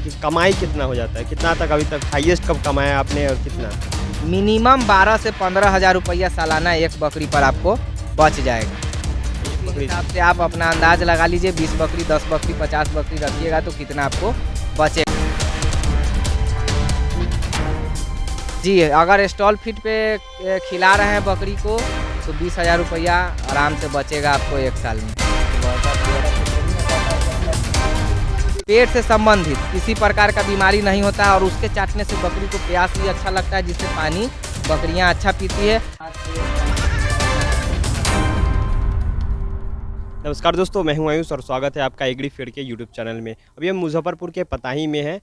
कि कमाई कितना हो जाता है, कितना तक अभी तक हाईएस्ट कब कमाया आपने और कितना? मिनिमम 12 से 15 हज़ार रुपया सालाना एक बकरी पर आपको बच जाएगा। एक इस बकरी हिसाब से आप अपना अंदाज लगा लीजिए, 20 बकरी, 10 बकरी, 50 बकरी रखिएगा तो कितना आपको बचेगा। जी, अगर स्टॉल फीड पे खिला रहे हैं बकरी को तो 20 हज़ार रुपया आराम से बचेगा आपको एक साल में। पेट से संबंधित किसी प्रकार का बीमारी नहीं होता है और उसके चाटने से बकरी को प्यास भी अच्छा लगता है, जिससे पानी बकरियां अच्छा पीती है। नमस्कार दोस्तों, मैं हूं आयुष और स्वागत है आपका एग्री फीड के यूट्यूब चैनल में। अभी हम मुजफ्फरपुर के पताही में हैं,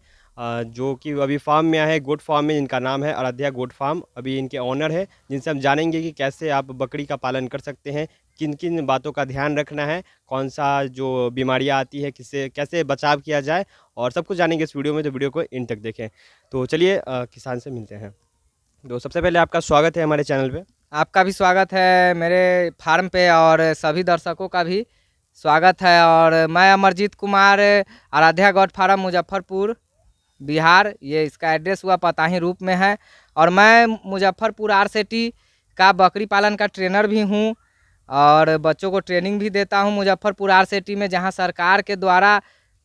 जो कि अभी फार्म में आए हैं, गोट फार्म में, जिनका नाम है आराध्या गोट फार्म। अभी इनके ऑनर है, जिनसे हम जानेंगे कि कैसे आप बकरी का पालन कर सकते हैं, किन किन बातों का ध्यान रखना है, कौन सा जो बीमारियां आती है, किससे कैसे बचाव किया जाए, और सब कुछ जानेंगे इस वीडियो में। तो वीडियो को इन तक देखें। तो चलिए किसान से मिलते हैं। तो सबसे पहले आपका स्वागत है हमारे चैनल पे। आपका भी स्वागत है मेरे फार्म पे और सभी दर्शकों का भी स्वागत है। और मैं अमरजीत कुमार, आराध्या गॉड फार्म, मुजफ्फरपुर, बिहार, ये इसका एड्रेस हुआ पताही रूप में है। और मैं मुजफ्फरपुर आरसेटी का बकरी पालन का ट्रेनर भी हूँ और बच्चों को ट्रेनिंग भी देता हूँ मुजफ्फरपुर आरसेटी में, जहाँ सरकार के द्वारा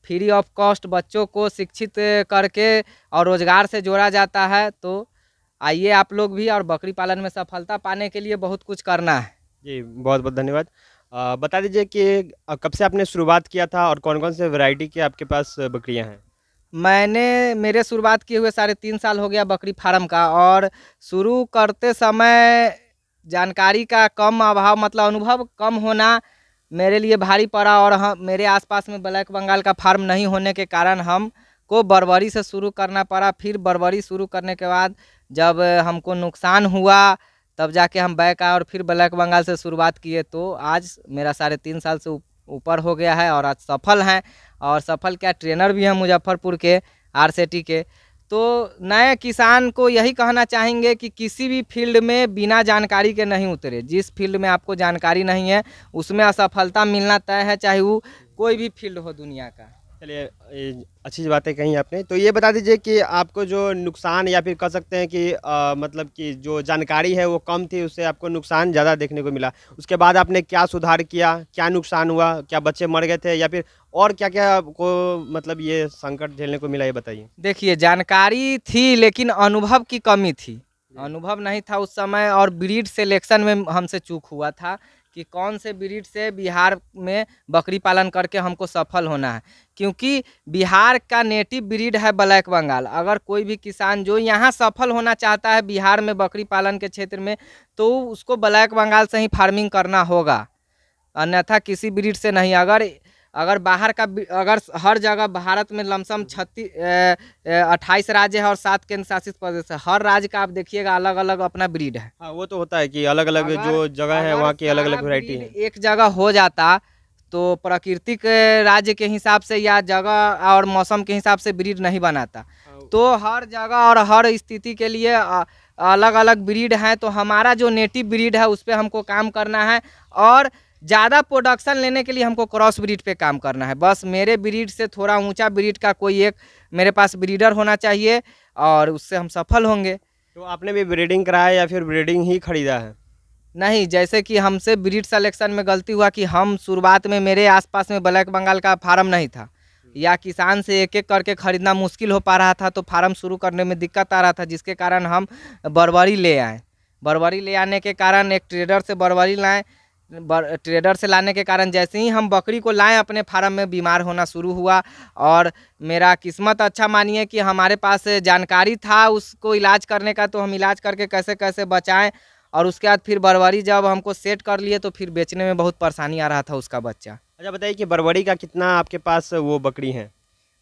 फ्री ऑफ कॉस्ट बच्चों को शिक्षित करके और रोज़गार से जोड़ा जाता है। तो आइए आप लोग भी, और बकरी पालन में सफलता पाने के लिए बहुत कुछ करना है। जी, बहुत बहुत धन्यवाद। बता दीजिए कि कब से आपने शुरुआत किया था और कौन कौन से वैरायटी के आपके पास बकरियां हैं? मेरे शुरुआत किए हुए 3.5 साल हो गया बकरी फार्म का। और शुरू करते समय जानकारी का कम अभाव, मतलब अनुभव कम होना मेरे लिए भारी पड़ा। और मेरे आसपास में ब्लैक बंगाल का फार्म नहीं होने के कारण हमको बर्बरी से शुरू करना पड़ा। फिर बर्बरी शुरू करने के बाद जब हमको नुकसान हुआ तब जाके हम बैक आए और फिर ब्लैक बंगाल से शुरुआत किए। तो आज मेरा 3.5 साल से ऊपर हो गया है और आज सफल हैं। और सफल क्या, ट्रेनर भी हैं मुजफ्फरपुर के आरसेटी के। तो नए किसान को यही कहना चाहेंगे कि किसी भी फील्ड में बिना जानकारी के नहीं उतरे। जिस फील्ड में आपको जानकारी नहीं है उसमें असफलता मिलना तय है, चाहे वो कोई भी फील्ड हो दुनिया का। चलिए, अच्छी बातें कही आपने। तो ये बता दीजिए कि आपको जो नुकसान, या फिर कह सकते हैं कि मतलब कि जो जानकारी है वो कम थी, उससे आपको नुकसान ज़्यादा देखने को मिला। उसके बाद आपने क्या सुधार किया, क्या नुकसान हुआ, क्या बच्चे मर गए थे, या फिर और क्या क्या आपको मतलब ये संकट झेलने को मिला, ये बताइए। देखिए, जानकारी थी लेकिन अनुभव की कमी थी। अनुभव नहीं था उस समय, और ब्रीड सिलेक्शन में हमसे चूक हुआ था कि कौन से ब्रीड से बिहार में बकरी पालन करके हमको सफल होना है। क्योंकि बिहार का नेटिव ब्रीड है ब्लैक बंगाल। अगर कोई भी किसान जो यहाँ सफल होना चाहता है बिहार में बकरी पालन के क्षेत्र में, तो उसको ब्लैक बंगाल से ही फार्मिंग करना होगा, अन्यथा किसी ब्रीड से नहीं। अगर बाहर का, अगर हर जगह भारत में लमसम 28 राज्य है और 7 केंद्र शासित प्रदेश है, हर राज्य का आप देखिएगा अलग अलग अपना ब्रीड है। हाँ, वो तो होता है कि अलग अलग अगर जो जगह है वहाँ की अलग सारा अलग वैरायटी ब्रीड है। एक जगह हो जाता तो प्राकृतिक राज्य के हिसाब से या जगह और मौसम के हिसाब से ब्रीड नहीं बनाता। तो हर जगह और हर स्थिति के लिए अलग अलग ब्रीड हैं। तो हमारा जो नेटिव ब्रीड है उस पर हमको काम करना है, और ज़्यादा प्रोडक्शन लेने के लिए हमको क्रॉस ब्रीड पे काम करना है। बस मेरे ब्रीड से थोड़ा ऊंचा ब्रीड का कोई एक मेरे पास ब्रीडर होना चाहिए और उससे हम सफल होंगे। तो आपने भी ब्रीडिंग कराया या फिर ब्रीडिंग ही खरीदा है? नहीं, जैसे कि हमसे ब्रीड सिलेक्शन में गलती हुआ कि हम शुरुआत में, मेरे आसपास में ब्लैक बंगाल का फार्म नहीं था, या किसान से एक एक करके खरीदना मुश्किल हो पा रहा था, तो फार्म शुरू करने में दिक्कत आ रहा था, जिसके कारण हम बर्बरी ले आए। बर्बरी ले आने के कारण एक ट्रेडर से बर्बरी लाए। ट्रेडर से लाने के कारण जैसे ही हम बकरी को लाएं अपने फार्म में, बीमार होना शुरू हुआ। और मेरा किस्मत अच्छा मानिए कि हमारे पास जानकारी था उसको इलाज करने का, तो हम इलाज करके कैसे कैसे बचाएं। और उसके बाद फिर बर्बरी जब हमको सेट कर लिए तो फिर बेचने में बहुत परेशानी आ रहा था उसका बच्चा। अच्छा, बताइए कि बरबरी का कितना आपके पास वो बकरी हैं?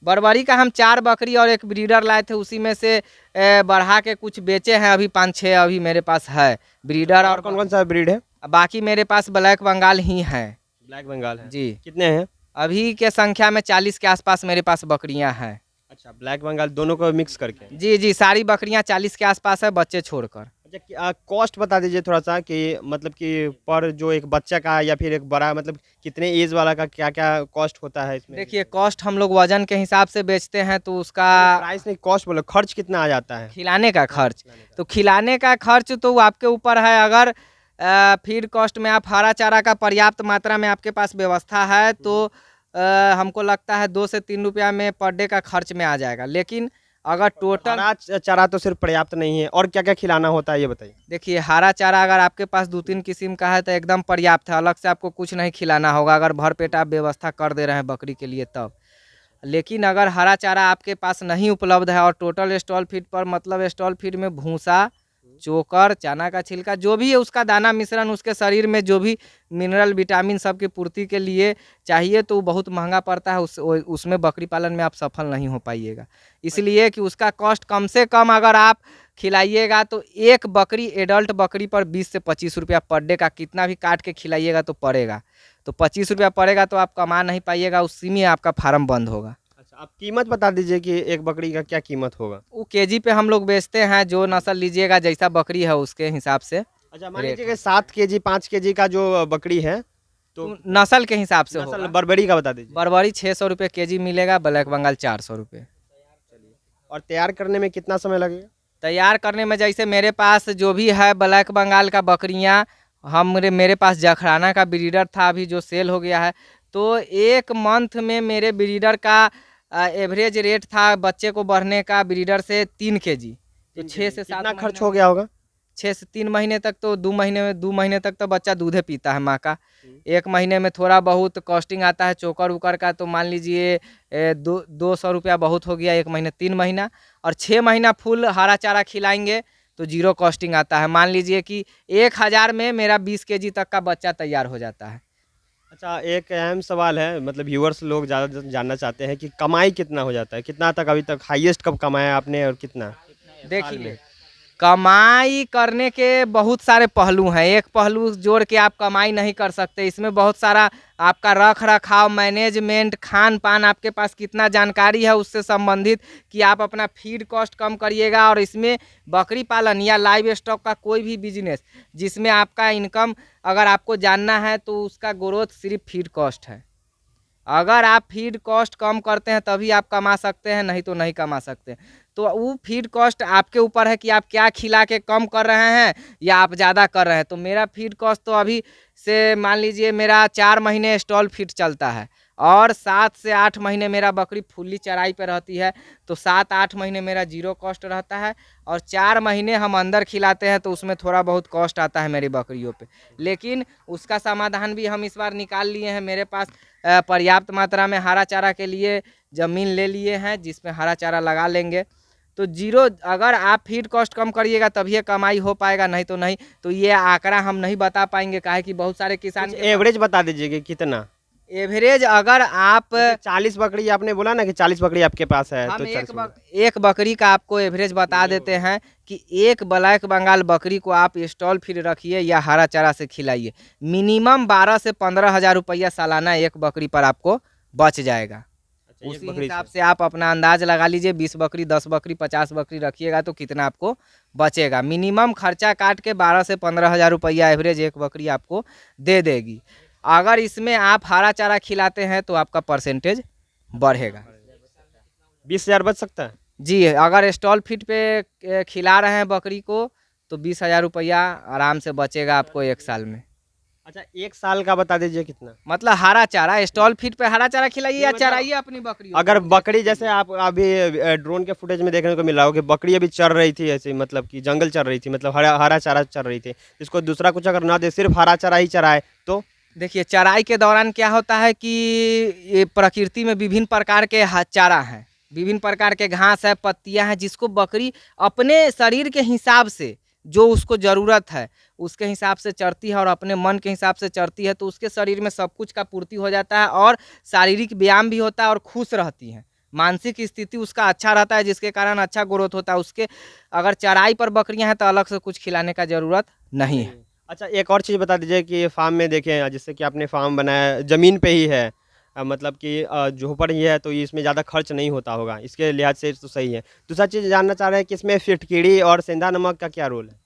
बर्बरी का हम 4 बकरी और एक ब्रीडर लाए थे, उसी में से बढ़ा के कुछ बेचे हैं। अभी 5-6 अभी मेरे पास है ब्रीडर। और कौन कौन सा ब्रीड है? बाकी मेरे पास ब्लैक बंगाल ही है। ब्लैक बंगाल है। जी, कितने हैं? अभी के संख्या में 40 के आसपास मेरे पास बकरियां हैं। अच्छा, ब्लैक बंगाल दोनों को मिक्स करके। जी जी, सारी बकरियां 40 के आसपास है, बच्चे छोड़कर। अच्छा, कॉस्ट बता दीजिए थोड़ा-सा कि मतलब कि पर जो एक बच्चा का या फिर एक बड़ा मतलब कितने एज वाला का क्या-क्या कॉस्ट होता है इसमें? देखिए कॉस्ट हम लोग वज़न के हिसाब से बेचते हैं तो उसका नहीं, नहीं प्राइस नहीं, कॉस्ट बोलो, खर्च कितना आ जाता है? खिलाने का हाँ, खर्च, खिलाने का। तो खिलाने का खर्च तो आपके ऊपर है। अगर फीड कॉस्ट में आप हरा चारा का पर्याप्त मात्रा में आपके पास व्यवस्था है तो हमको लगता है 2 से 3 रुपया में पर डे का खर्च में आ जाएगा। लेकिन अगर टोटल हरा चारा तो सिर्फ पर्याप्त नहीं है, और क्या-क्या खिलाना होता है ये बताइए? देखिए हरा चारा अगर आपके पास 2-3 किस्म का है तो एकदम पर्याप्त है, अलग से आपको कुछ नहीं खिलाना होगा अगर भरपेट आप व्यवस्था कर दे रहे हैं बकरी के लिए तब। लेकिन अगर हरा चारा आपके पास नहीं उपलब्ध है और टोटल स्टॉल फीड पर मतलब स्टॉल फीड में भूसा, चोकर, चना का छिलका जो भी है उसका दाना मिश्रण उसके शरीर में जो भी मिनरल विटामिन सबकी पूर्ति के लिए चाहिए तो वो बहुत महंगा पड़ता है। उसमें बकरी पालन में आप सफल नहीं हो पाइएगा। इसलिए कि उसका कॉस्ट कम से कम अगर आप खिलाइएगा तो एक बकरी एडल्ट बकरी पर 20 से 25 रुपया पर डे का कितना भी काट के खिलाइएगा तो पड़ेगा। तो 25 रुपया पड़ेगा तो आप कमा नहीं पाइएगा, उसी में आपका फार्म बंद होगा। अच्छा, आप कीमत बता दीजिए कि एक बकरी का क्या कीमत होगा? वो केजी पे हम लोग बेचते हैं, जो नस्ल लीजिएगा जैसा बकरी है उसके हिसाब से अच्छा, मान रेट लीजिए कि है। 7 केजी 5 केजी का जो बकरी है, तो तो नस्ल के हिसाब से नस्ल होगा। बर्बरी का बता दीजिए। बरबरी 600 रुपये केजी मिलेगा, ब्लैक बंगाल 400 रुपये। और तैयार करने में कितना समय लगेगा? तैयार करने में जैसे मेरे पास जो भी है ब्लैक बंगाल का बकरियाँ, हम मेरे पास जखराना का ब्रीडर था अभी जो सेल हो गया है। तो 1 मंथ में मेरे ब्रीडर का एवरेज रेट था बच्चे को बढ़ने का ब्रीडर से 3 केजी। तो 6 से 7 कितना खर्च महीना हो में गया होगा? 6 से 3 महीने तक तो 2 महीने तक तो बच्चा दूधे पीता है माँ का। 1 महीने में थोड़ा बहुत कॉस्टिंग आता है चोकर उकर का, तो मान लीजिए 200 रुपया बहुत हो गया 1 महीने 3 महीना। और 6 महीना फुल हरा चारा खिलाएंगे तो जीरो कॉस्टिंग आता है। मान लीजिए कि 1000 में मेरा 20 केजी तक का बच्चा तैयार हो जाता है। अच्छा, एक अहम सवाल है, मतलब व्यूअर्स लोग ज़्यादा जानना चाहते हैं कि कमाई कितना हो जाता है? कितना तक अभी तक हाईएस्ट कब कमाया आपने और कितना? साल में? देखिए कमाई करने के बहुत सारे पहलू हैं, एक पहलू जोड़ के आप कमाई नहीं कर सकते। इसमें बहुत सारा आपका रख रखाव, मैनेजमेंट, खान पान, आपके पास कितना जानकारी है उससे संबंधित कि आप अपना फीड कॉस्ट कम करिएगा। और इसमें बकरी पालन या लाइव स्टॉक का कोई भी बिजनेस जिसमें आपका इनकम अगर आपको जानना है तो उसका ग्रोथ सिर्फ फीड कॉस्ट है। अगर आप फीड कॉस्ट कम करते हैं तभी आप कमा सकते हैं, नहीं तो नहीं कमा सकते। तो वो फीड कॉस्ट आपके ऊपर है कि आप क्या खिला के कम कर रहे हैं या आप ज़्यादा कर रहे हैं। तो मेरा फीड कॉस्ट तो अभी से मान लीजिए मेरा 4 महीने स्टॉल फीड चलता है और 7 से 8 महीने मेरा बकरी फुल्ली चराई पे रहती है। तो 7-8 महीने मेरा जीरो कॉस्ट रहता है और 4 महीने हम अंदर खिलाते हैं तो उसमें थोड़ा बहुत कॉस्ट आता है मेरी बकरियों पे। लेकिन उसका समाधान भी हम इस बार निकाल लिए हैं। मेरे पास पर्याप्त मात्रा में हरा चारा के लिए ज़मीन ले लिए हैं जिसमें हरा चारा लगा लेंगे। तो जीरो अगर आप फीड कॉस्ट कम करिएगा तभी ये कमाई हो पाएगा, नहीं तो नहीं। तो ये आंकड़ा हम नहीं बता पाएंगे, काहे कि बहुत सारे किसान कुछ के पास एवरेज बता दीजिए कि कितना? एवरेज अगर आप जैसे 40 बकरी आपने बोला ना कि 40 बकरी आपके पास है, हम तो 40 एक बकरी का आपको एवरेज बता देते हैं कि एक ब्लैक बंगाल बकरी को आप स्टॉल फीड रखिए या हरा चारा से खिलाइए, मिनिमम 12 से 15 हज़ार रुपया सालाना एक बकरी पर आपको बच जाएगा। अच्छा, एक उसी बकरी हिसाब से। से आप अपना अंदाज लगा लीजिए, 20 बकरी 10 बकरी 50 बकरी रखिएगा तो कितना आपको बचेगा। मिनिमम खर्चा काट के 12 से 15 हज़ार रुपया एवरेज एक बकरी आपको दे देगी। अगर इसमें आप हरा चारा खिलाते हैं तो आपका परसेंटेज बढ़ेगा। 20,000 बच सकता है? जी, अगर स्टॉल फीड पे खिला रहे हैं बकरी को तो 20,000 रुपया आराम से बचेगा आपको 1 साल में। अच्छा, 1 साल का बता दीजिए कितना? मतलब हरा चारा स्टॉल फीड पे हरा चारा खिलाइए नहीं, या मतलब चराइए अपनी बकरियों अगर को बकरी जैसे आप अभी ड्रोन के फुटेज में देखने को मिला हो कि बकरी अभी चर रही थी ऐसे, मतलब कि जंगल चर रही थी, मतलब हरा हरा चारा चर रही थी, इसको दूसरा कुछ अगर ना दे सिर्फ हरा चारा ही चराए तो? देखिए चराई के दौरान क्या होता है कि ये प्रकृति में विभिन्न प्रकार के चारा हैं, विभिन्न प्रकार के घास है, पत्तियां हैं, जिसको बकरी अपने शरीर के हिसाब से जो उसको ज़रूरत है उसके हिसाब से चरती है और अपने मन के हिसाब से चरती है। तो उसके शरीर में सब कुछ का पूर्ति हो जाता है और शारीरिक व्यायाम भी होता है और खुश रहती है, मानसिक स्थिति उसका अच्छा रहता है जिसके कारण अच्छा ग्रोथ होता है उसके। अगर चराई पर बकरियां हैं तो अलग से कुछ खिलाने का ज़रूरत नहीं है। अच्छा, एक और चीज़ बता दीजिए कि फार्म में देखें, जैसे कि आपने फार्म बनाया ज़मीन पे ही है, मतलब कि झोपड़ ही है, तो इसमें ज़्यादा खर्च नहीं होता होगा, इसके लिहाज से तो सही है। दूसरा चीज़ जानना चाह रहे हैं कि इसमें फिटकीड़ी और सेंधा नमक का क्या रोल है?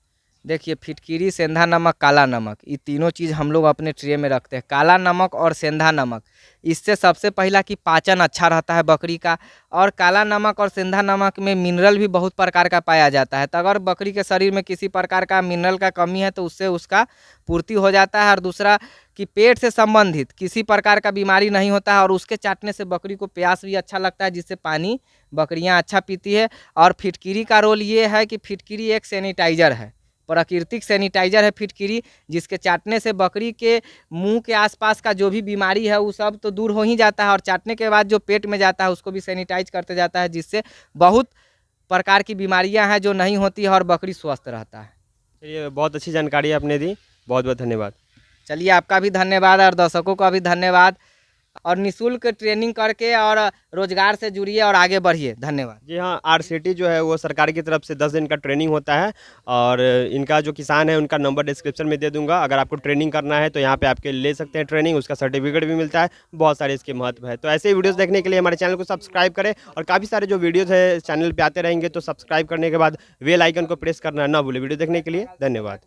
देखिए, फिटकिरी, सेंधा नमक, काला नमक, ये तीनों चीज़ हम लोग अपने ट्रे में रखते हैं। काला नमक और सेंधा नमक, इससे सबसे पहला कि पाचन अच्छा रहता है बकरी का। और काला नमक और सेंधा नमक में मिनरल भी बहुत प्रकार का पाया जाता है। तो अगर बकरी के शरीर में किसी प्रकार का मिनरल का कमी है तो उससे उसका पूर्ति हो जाता है। और दूसरा कि पेट से संबंधित किसी प्रकार का बीमारी नहीं होता है, और उसके चाटने से बकरी को प्यास भी अच्छा लगता है, जिससे पानी बकरियां अच्छा पीती है। और फिटकिरी का रोल ये है कि फिटकिरी एक सैनिटाइजर है, प्राकृतिक सैनिटाइजर है फिटकिरी, जिसके चाटने से बकरी के मुंह के आसपास का जो भी बीमारी है वो सब तो दूर हो ही जाता है, और चाटने के बाद जो पेट में जाता है उसको भी सैनिटाइज करते जाता है, जिससे बहुत प्रकार की बीमारियां हैं जो नहीं होती है और बकरी स्वस्थ रहता है। चलिए, बहुत अच्छी जानकारी आपने दी, बहुत बहुत धन्यवाद। चलिए, आपका भी धन्यवाद और दर्शकों का भी धन्यवाद। और निःशुल्क ट्रेनिंग करके और रोजगार से जुड़िए और आगे बढ़िए। धन्यवाद। जी हाँ, आरसीटी जो है वो सरकार की तरफ से 10 दिन का ट्रेनिंग होता है, और इनका जो किसान है उनका नंबर डिस्क्रिप्शन में दे दूंगा। अगर आपको ट्रेनिंग करना है तो यहाँ पे आपके ले सकते हैं ट्रेनिंग, उसका सर्टिफिकेट भी मिलता है, बहुत सारे इसके महत्व है। तो ऐसे ही वीडियोस देखने के लिए हमारे चैनल को सब्सक्राइब करें, और काफ़ी सारे जो वीडियोज़ है चैनल पर आते रहेंगे, तो सब्सक्राइब करने के बाद बेल आइकन को प्रेस करना ना भूलें। वीडियो देखने के लिए धन्यवाद।